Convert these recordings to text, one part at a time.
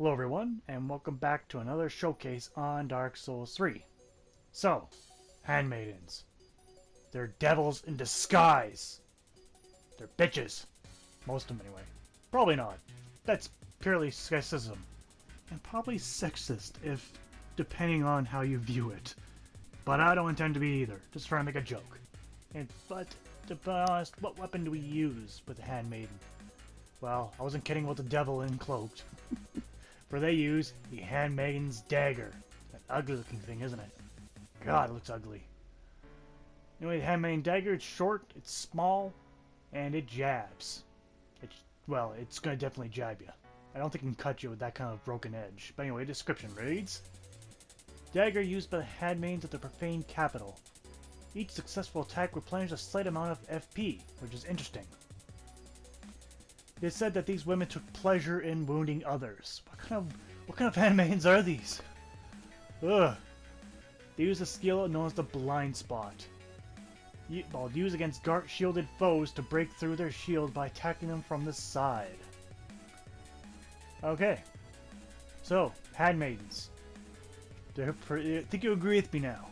Hello everyone, and welcome back to another showcase on Dark Souls 3. So, handmaidens. They're devils in disguise. They're bitches. Most of them anyway. Probably not. That's purely sexism. And probably sexist, if depending on how you view it. But I don't intend to be either, just trying to make a joke. But to be honest, what weapon do we use with the handmaiden? Well, I wasn't kidding about the devil in cloaked. For they use the Handmaid's Dagger. An ugly looking thing, isn't it? God, it looks ugly. Anyway, the Handmaid's Dagger, it's short, it's small, and it jabs. Well, it's gonna definitely jab you. I don't think it can cut you with that kind of broken edge. But anyway, description reads: Dagger used by the handmaids of the profane capital. Each successful attack replenishes a slight amount of FP, which is interesting. It is said that these women took pleasure in wounding others. What kind of handmaids are these? Ugh. They use a skill known as the blind spot. Used against shielded foes to break through their shield by attacking them from the side. Okay. So, handmaidens. I think you agree with me now.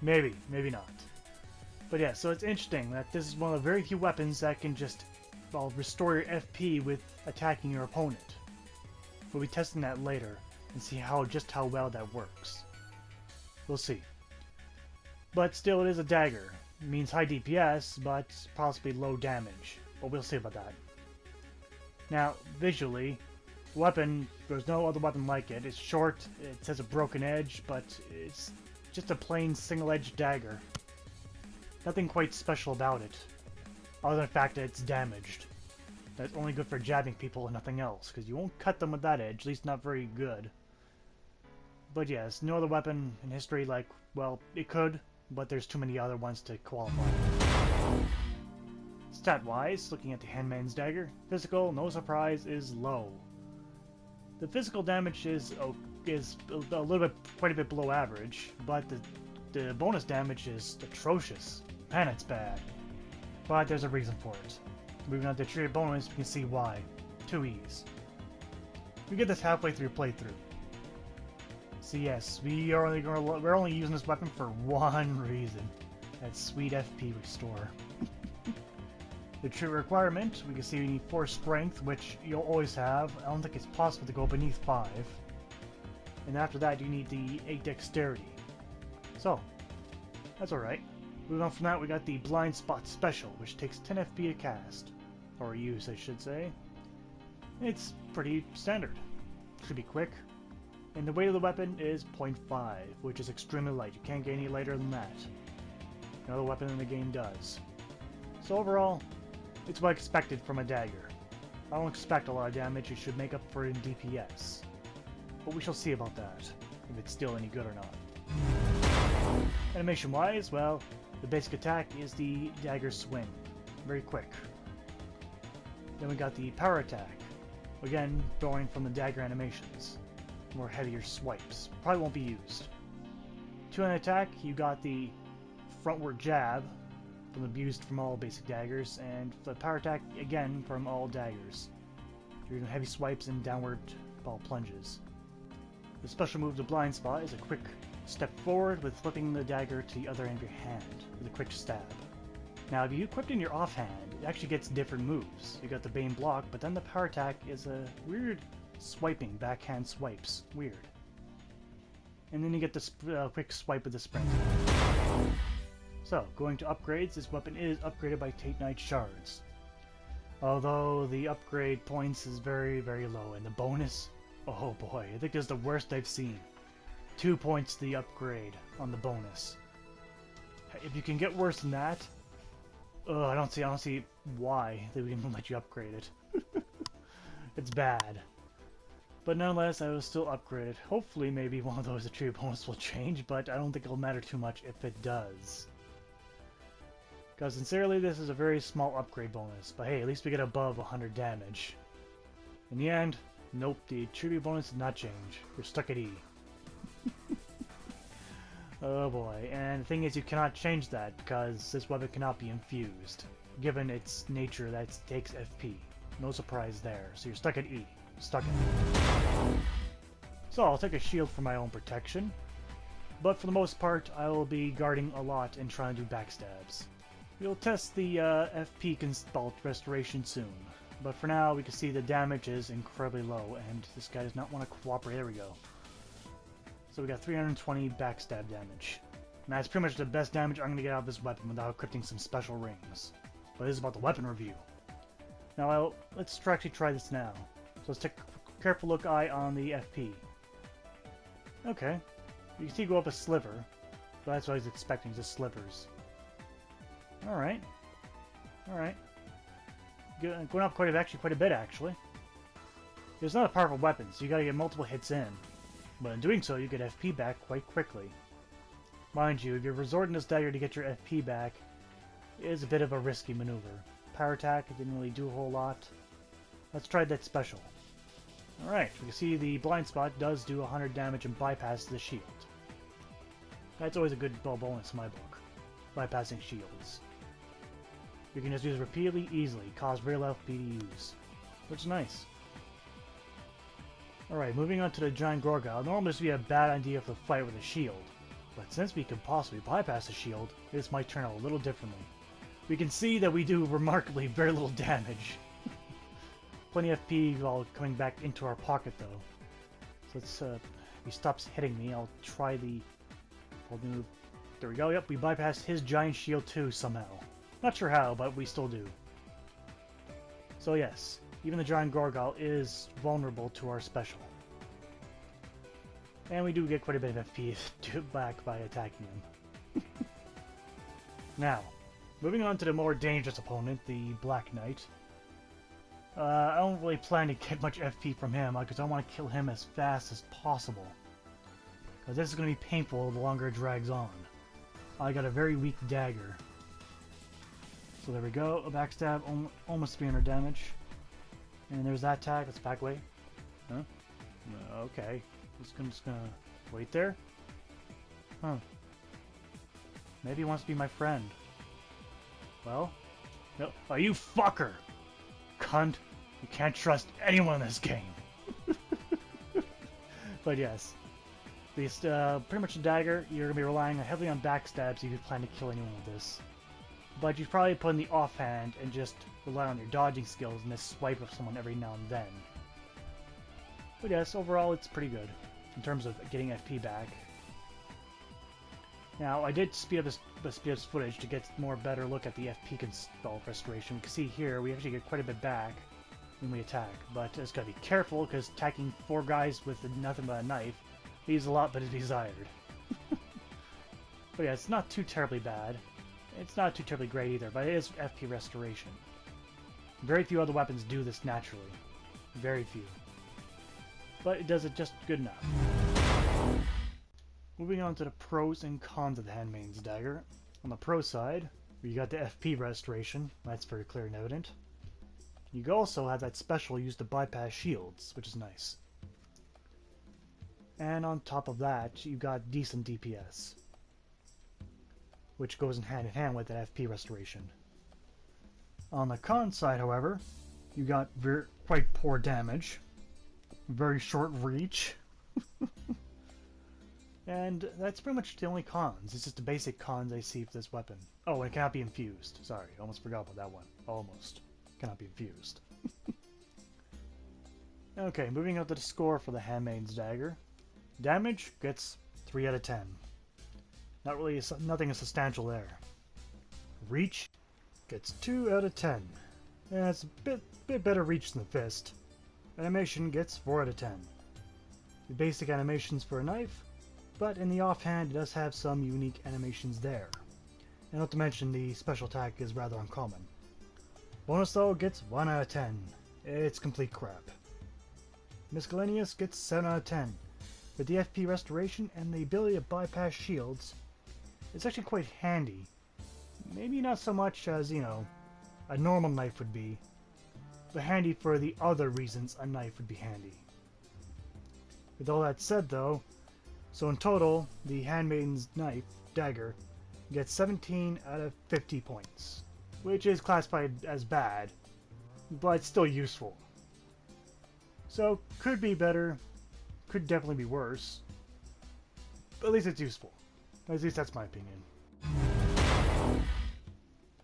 Maybe, maybe not. But yeah, so it's interesting that this is one of the very few weapons that can just, well, restore your FP with attacking your opponent. We'll be testing that later and see just how well that works. We'll see. But still, it is a dagger. It means high DPS, but possibly low damage. But we'll see about that. Now, visually, the weapon, there's no other weapon like it. It's short, it has a broken edge, but it's just a plain single-edged dagger. Nothing quite special about it, other than the fact that it's damaged. That's only good for jabbing people and nothing else, because you won't cut them with that edge, at least not very good. But yes, no other weapon in history like, well, it could, but there's too many other ones to qualify. Stat-wise, looking at the Handmaid's Dagger, physical, no surprise, is low. The physical damage is a little bit, quite a bit below average, but the bonus damage is atrocious. Man, it's bad. But there's a reason for it. Moving on to trigger bonus, we can see why. 2Es. We get this halfway through playthrough. So yes, we're only using this weapon for one reason. That sweet FP restore. The trigger requirement, we can see we need 4 strength, which you'll always have. I don't think it's possible to go beneath 5. And after that, you need the 8 dexterity. So, that's alright. Moving on from that, we got the Blind Spot Special, which takes 10 FP to cast. Or use, I should say. It's pretty standard. Should be quick. And the weight of the weapon is 0.5, which is extremely light. You can't get any lighter than that. No other weapon in the game does. So overall, it's what I expected from a dagger. I don't expect a lot of damage, it should make up for it in DPS. But we shall see about that, if it's still any good or not. Animation-wise, well, the basic attack is the dagger swing. Very quick. Then we got the power attack. Again, drawing from the dagger animations. More heavier swipes. Probably won't be used. 2-hand attack, you got the frontward jab, used from all basic daggers, and the power attack, again, from all daggers. You're doing heavy swipes and downward ball plunges. The special move, the blind spot, is a quick step forward with flipping the dagger to the other end of your hand with a quick stab. Now, if you equip it in your offhand, it actually gets different moves. You got the Bane block, but then the power attack is a weird swiping, backhand swipes. Weird. And then you get the quick swipe with the sprint. So, going to upgrades, this weapon is upgraded by Titanite shards. Although the upgrade points is very, very low, and the bonus, oh boy, I think this is the worst I've seen. 2 points to the upgrade on the bonus. If you can get worse than that, I don't see why they would even let you upgrade it. It's bad. But nonetheless, I will still upgrade it. Hopefully, maybe one of those attribute bonus will change, but I don't think it'll matter too much if it does. Because sincerely, this is a very small upgrade bonus, but hey, at least we get above 100 damage. In the end, nope, the attribute bonus did not change. You're stuck at E. Oh boy, and the thing is you cannot change that because this weapon cannot be infused, given its nature that it takes FP. No surprise there. So you're stuck at E. Stuck at E. So I'll take a shield for my own protection. But for the most part, I will be guarding a lot and trying to do backstabs. We'll test the FP Consult restoration soon. But for now, we can see the damage is incredibly low, and this guy does not want to cooperate. There we go. So we got 320 backstab damage. And that's pretty much the best damage I'm going to get out of this weapon without equipping some special rings. But this is about the weapon review. Now, let's actually try this now. So let's take a careful look eye on the FP. Okay. You can see go up a sliver. But that's what I was expecting, just slivers. Alright. Alright. Going up quite a bit, actually. It's not a powerful weapon, so you gotta get multiple hits in. But in doing so, you get FP back quite quickly. Mind you, if you're resorting this dagger to get your FP back, it is a bit of a risky maneuver. Power attack, it didn't really do a whole lot. Let's try that special. Alright, we can see the blind spot does do 100 damage and bypasses the shield. That's always a good bonus in my book. Bypassing shields. You can just use it repeatedly, easily, cause very low FP to use. Which is nice. Alright, moving on to the giant Gorga. Normally this would be a bad idea for the fight with a shield. But since we can possibly bypass the shield, this might turn out a little differently. We can see that we do remarkably very little damage. Plenty of FP while coming back into our pocket though. So let's, if he stops hitting me, I'll try the... move. There we go, yep, we bypassed his giant shield too somehow. Not sure how, but we still do. So yes, even the giant Gorgal is vulnerable to our special. And we do get quite a bit of FP back by attacking him. Now, moving on to the more dangerous opponent, the Black Knight. I don't really plan to get much FP from him, because I want to kill him as fast as possible. Because this is going to be painful the longer it drags on. I got a very weak dagger. So there we go, a backstab, almost 300 damage. And there's that attack, let's back away. Huh? Okay. I'm just gonna wait there. Huh. Maybe he wants to be my friend. Well? No. Oh, you fucker! Cunt! You can't trust anyone in this game! But yes. This, pretty much a dagger, you're gonna be relying heavily on backstabs if you plan to kill anyone with this. But you probably put in the offhand and just rely on your dodging skills and just swipe with someone every now and then. But yes, overall it's pretty good in terms of getting FP back. Now, I did speed up this footage to get more better look at the FP Consult restoration. You can see here we actually get quite a bit back when we attack, but just gotta be careful because attacking 4 guys with nothing but a knife leaves a lot but is desired. But yeah, it's not too terribly bad. It's not too terribly great either, but it is FP restoration. Very few other weapons do this naturally. Very few. But it does it just good enough. Moving on to the pros and cons of the Handmaid's Dagger. On the pro side, you got the FP restoration. That's very clear and evident. You also have that special used to bypass shields, which is nice. And on top of that, you got decent DPS, which goes in hand with that FP restoration. On the con side, however, you got quite poor damage, very short reach, and that's pretty much the only cons. It's just the basic cons I see for this weapon. Oh, and it cannot be infused. Sorry, almost forgot about that one. Almost. Cannot be infused. Okay, moving on to the score for the Handmaid's Dagger. Damage gets 3 out of 10. Not really, nothing is substantial there. Reach gets 2 out of 10. And it's a bit better reach than the fist. Animation gets 4 out of 10. The basic animations for a knife, but in the offhand it does have some unique animations there. And not to mention the special attack is rather uncommon. Bonus though gets 1 out of 10. It's complete crap. Miscellaneous gets 7 out of 10. With the FP restoration and the ability to bypass shields, it's actually quite handy. Maybe not so much as, you know, a normal knife would be, but handy for the other reasons a knife would be handy. With all that said though, so in total, the Handmaid's Dagger gets 17 out of 50 points, which is classified as bad, but still useful. So, could be better, could definitely be worse, but at least it's useful. At least that's my opinion.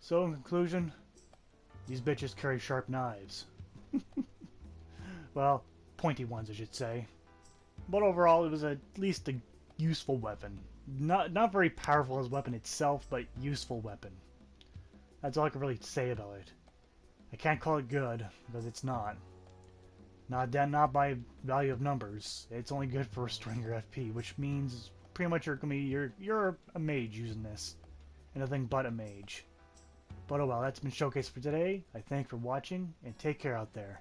So, in conclusion, these bitches carry sharp knives. Well, pointy ones, I should say. But overall, it was at least a useful weapon. Not very powerful as a weapon itself, but useful weapon. That's all I can really say about it. I can't call it good, because it's not. Not by value of numbers. It's only good for restoring your FP, which means pretty much you're a mage using this. And nothing but a mage. But oh well, that's been Showcase for today. I thank you for watching, and take care out there.